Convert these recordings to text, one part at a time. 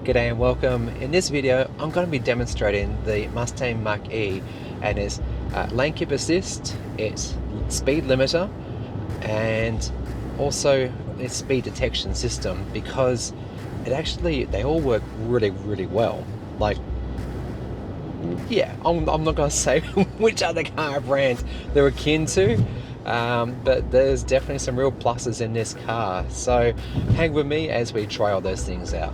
G'day and welcome. In this video I'm going to be demonstrating the Mustang Mach-E and its lane keep assist, its speed limiter and also its speed detection system, because they all work really well. Like, yeah, I'm not going to say which other car brand they're akin to, but there's definitely some real pluses in this car, so hang with me as we try all those things out.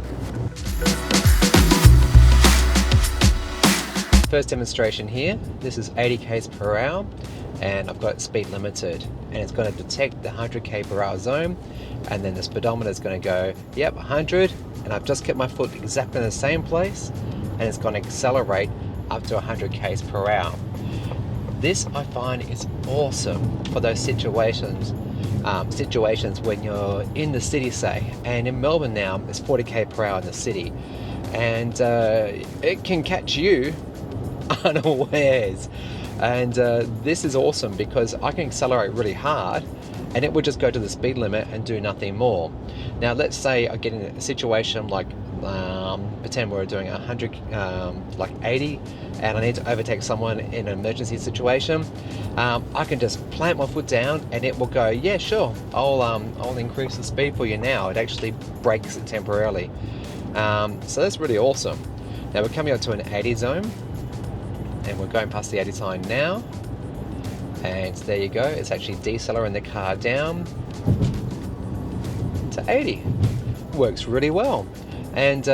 First demonstration here, this is 80 k's per hour and I've got it speed limited, and it's going to detect the 100 k per hour zone, and then the speedometer is going to go, yep, 100, and I've just kept my foot exactly in the same place, and it's going to accelerate up to 100 k's per hour. This I find is awesome for those situations when you're in the city, say, and in Melbourne now it's 40 k per hour in the city, and it can catch you unawares, and this is awesome because I can accelerate really hard and it would just go to the speed limit and do nothing more. Now let's say I get in a situation like pretend we're doing 100 like 80 and I need to overtake someone in an emergency situation. I can just plant my foot down and it will go, yeah, sure, I'll increase the speed for you now. It actually brakes it temporarily, so that's really awesome. Now we're coming up to an 80 zone and we're going past the 80 sign now, and there you go, it's actually decelerating the car down to 80. Works really well. And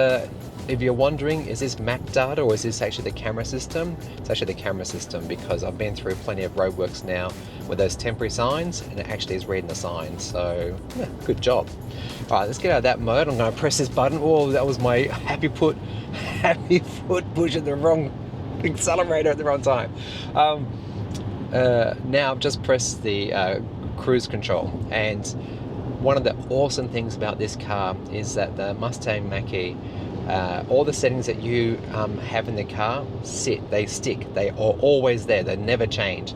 if you're wondering, is this map data or is this actually the camera system? It's actually the camera system, because I've been through plenty of roadworks now with those temporary signs and it actually is reading the signs, so yeah, good job. Alright, let's get out of that mode. I'm going to press this button. Oh, that was my happy foot pushing the wrong accelerator at the wrong time. Now I've just pressed the cruise control, and one of the awesome things about this car is that the Mustang Mach-E, all the settings that you have in the car they stick, they are always there, they never change.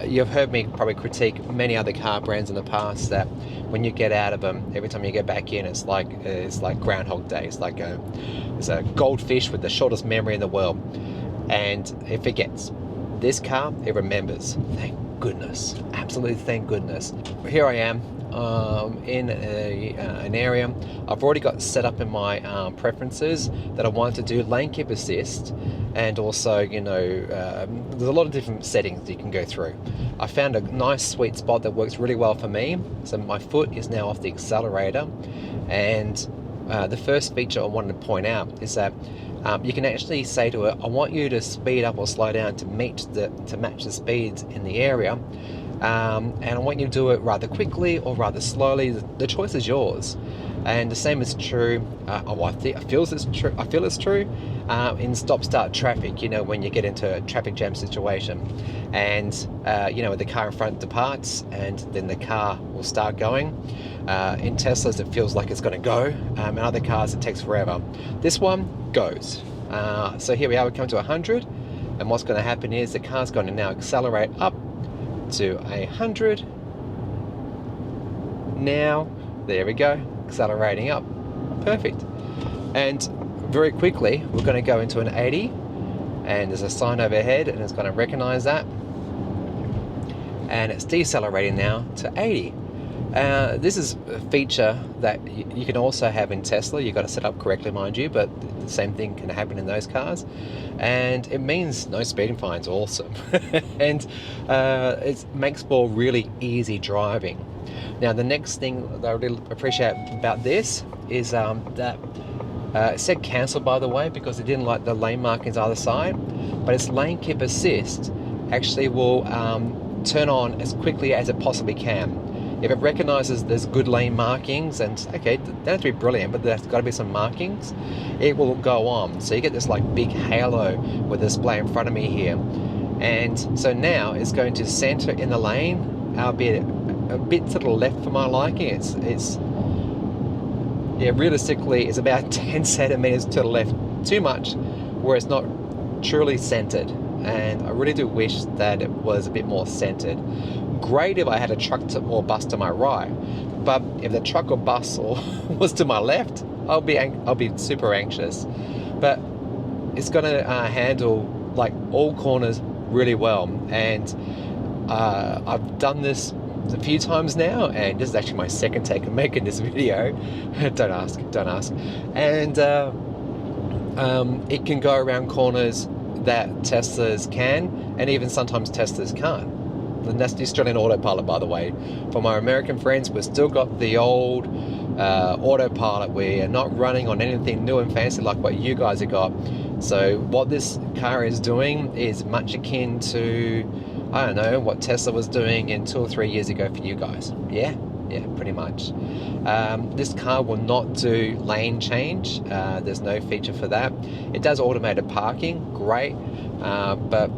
You've heard me probably critique many other car brands in the past that when you get out of them, every time you get back in, it's like Groundhog Day. It's like it's a goldfish with the shortest memory in the world, and it forgets. This car, it remembers. Thank goodness, absolutely thank goodness. Here I am in an area I've already got set up in my preferences that I want to do lane keep assist, and also, you know, there's a lot of different settings you can go through. I found a nice sweet spot that works really well for me. So my foot is now off the accelerator, and the first feature I wanted to point out is that you can actually say to it, I want you to speed up or slow down to match the speeds in the area, and I want you to do it rather quickly or rather slowly. The choice is yours. And the same is true, I feel it's true in stop-start traffic. You know, when you get into a traffic jam situation, and you know, the car in front departs and then the car will start going. In Teslas it feels like it's going to go, in other cars it takes forever. This one goes. So here we are, we come to 100, and what's going to happen is the car's going to now accelerate up to 100. Now there we go, accelerating up, perfect. And very quickly we're going to go into an 80, and there's a sign overhead and it's going to recognize that, and it's decelerating now to 80. This is a feature that you can also have in Tesla. You've got to set up correctly, mind you, but the same thing can happen in those cars, and it means no speeding fines. Awesome. And it makes for really easy driving. Now the next thing that I really appreciate about this is that it said cancel, by the way, because it didn't like the lane markings either side, but its lane keep assist actually will turn on as quickly as it possibly can. If it recognizes there's good lane markings, and okay, they don't have to be brilliant, but there's got to be some markings, it will go on. So you get this like big halo with the display in front of me here, and so now it's going to center in the lane, albeit a bit to the left for my liking. It's yeah, realistically it's about 10 centimeters to the left, too much, where it's not truly centered, and I really do wish that it was a bit more centered. Great if I had a truck or bus to my right, but if the truck or bus was to my left, I'll be super anxious. But it's going to handle like all corners really well, and I've done this a few times now, and this is actually my second take of making this video. don't ask. And it can go around corners that Teslas can, and even sometimes Teslas can't. And that's the Australian autopilot, by the way. For my American friends, we've still got the old autopilot. We are not running on anything new and fancy like what you guys have got. So what this car is doing is much akin to, I don't know, what Tesla was doing in 2 or 3 years ago for you guys. Yeah, pretty much. This car will not do lane change. There's no feature for that. It does automated parking, great, but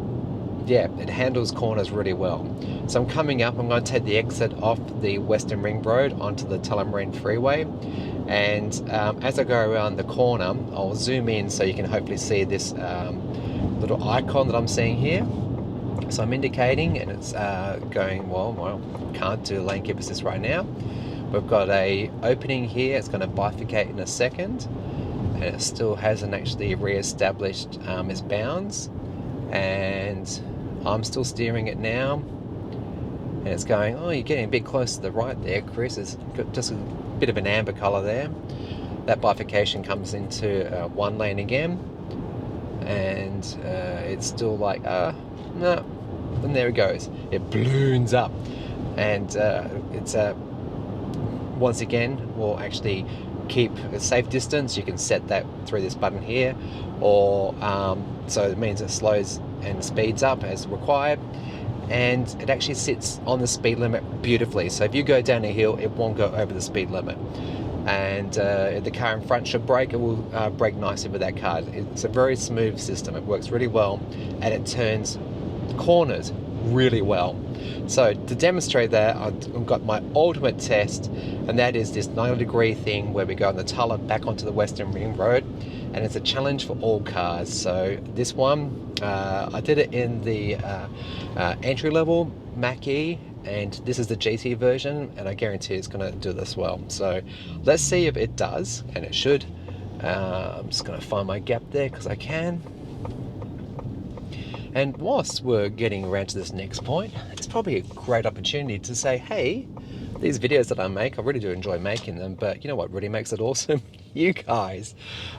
yeah, it handles corners really well. So I'm coming up, I'm going to take the exit off the Western Ring Road onto the Tullamarine Freeway, and as I go around the corner, I'll zoom in so you can hopefully see this little icon that I'm seeing here. So I'm indicating, and it's going, well, can't do lane keep assist right now. We've got a opening here, it's going to bifurcate in a second, and it still hasn't actually re-established its bounds, and I'm still steering it now, and it's going, oh, you're getting a bit close to the right there, Chris. It's got just a bit of an amber color there. That bifurcation comes into one lane again, and it's still like, no, and there it goes. It balloons up, and it's once again, will actually keep a safe distance. You can set that through this button here, or so it means it slows and speeds up as required, and it actually sits on the speed limit beautifully. So if you go down a hill, it won't go over the speed limit, and if the car in front should brake, it will brake nicely with that car. It's a very smooth system. It works really well, and it turns corners really well. So to demonstrate that, I've got my ultimate test, and that is this 90-degree thing where we go on the Tulla back onto the Western Ring Road, and it's a challenge for all cars. So this one, I did it in the entry-level Mach-E, and this is the GT version, and I guarantee it's going to do this well. So let's see if it does, and it should. I'm just going to find my gap there because I can. And whilst we're getting around to this next point, it's probably a great opportunity to say, hey, these videos that I make, I really do enjoy making them, but you know what really makes it awesome? You guys.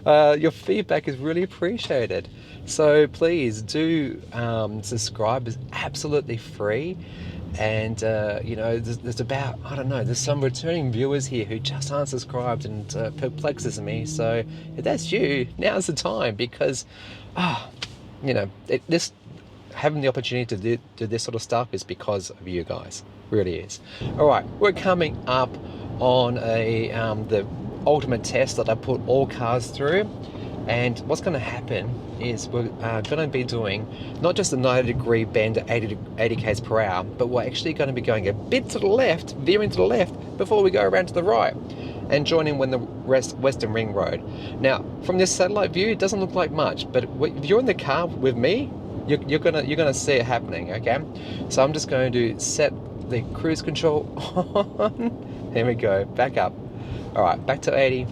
Your feedback is really appreciated. So please do subscribe. It's absolutely free. And, you know, there's about, I don't know, there's some returning viewers here who just aren't subscribed, and perplexes me. So if that's you, now's the time, because, you know, having the opportunity to do this sort of stuff is because of you guys. Really is. All right, we're coming up on the ultimate test that I put all cars through, and what's going to happen is we're going to be doing not just a 90-degree bend at 80 k's per hour, but we're actually going to be going a bit to the left, veering to the left before we go around to the right, and join in when the Western Ring Road. Now, from this satellite view, it doesn't look like much, but if you're in the car with me, you're gonna see it happening. Okay, so I'm just going to set the cruise control on. Here we go, back up. All right, back to 80,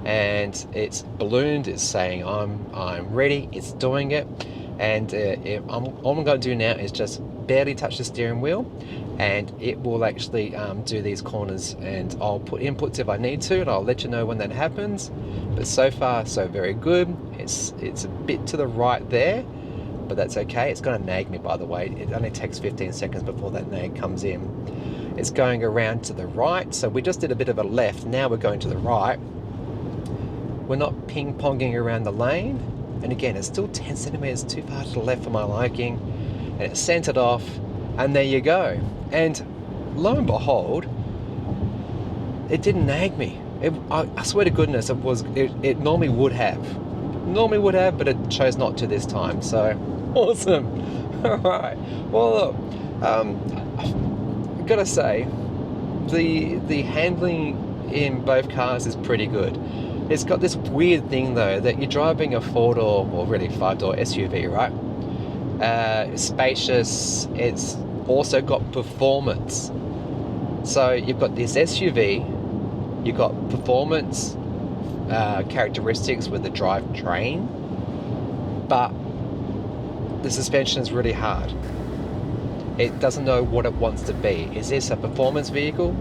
and it's ballooned. It's saying I'm ready. It's doing it, and all I'm going to do now is just barely touch the steering wheel, and it will actually do these corners, and I'll put inputs if I need to, and I'll let you know when that happens. But so far, so very good. It's a bit to the right there, but that's okay. It's going to nag me, by the way. It only takes 15 seconds before that nag comes in. It's going around to the right, so we just did a bit of a left. Now we're going to the right. We're not ping-ponging around the lane, and again, it's still 10 centimeters too far to the left for my liking, and it's centered off, and there you go. And lo and behold, it didn't nag me. I swear to goodness, it normally would have, but it chose not to this time. So awesome. All right. Well, look, I've got to say, the handling in both cars is pretty good. It's got this weird thing though, that you're driving a 4-door, or really 5-door SUV, right? It's spacious. It's also got performance. So you've got this SUV, you've got performance, characteristics with the drivetrain, but the suspension is really hard. It doesn't know what it wants to be. Is this a performance vehicle?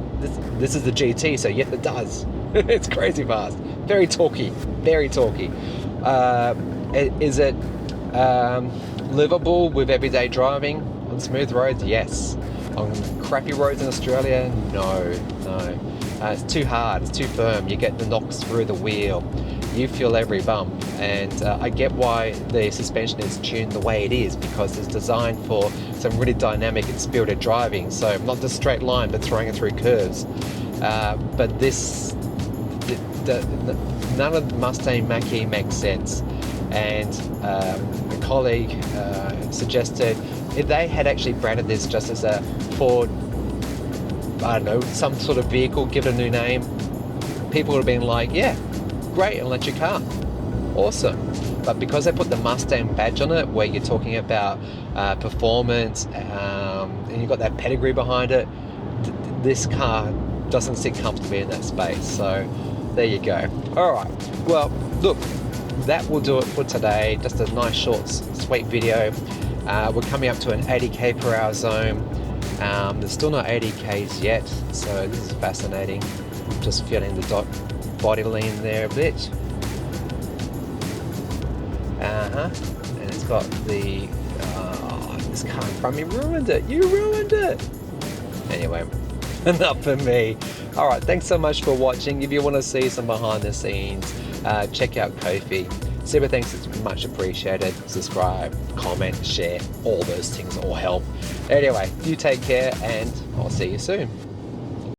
This is the GT, so yes, it does. It's crazy fast, very torquey, very torquey. Is it livable with everyday driving on smooth roads? Yes. On crappy roads in Australia? No. It's too hard, it's too firm. You get the knocks through the wheel. You feel every bump, and I get why the suspension is tuned the way it is, because it's designed for some really dynamic and spirited driving. So not just straight line, but throwing it through curves. But none of the Mustang Mach-E makes sense. And a colleague suggested if they had actually branded this just as a Ford, I don't know, some sort of vehicle, give it a new name, people would have been like, yeah, great, electric car, awesome. But because they put the Mustang badge on it, where you're talking about performance, and you've got that pedigree behind it, this car doesn't sit comfortably in that space. So there you go. All right, well, look, that will do it for today. Just a nice short sweet video. We're coming up to an 80k per hour zone. There's still not 80k's yet, so this is fascinating. Just feeling the body lean there a bit. And it's got the this car in front of me ruined it. You ruined it. Anyway, enough for me. All right, thanks so much for watching. If you want to see some behind the scenes, check out Ko-fi. Super thanks, it's much appreciated. Subscribe, comment, share, all those things all help. Anyway, you take care, and I'll see you soon.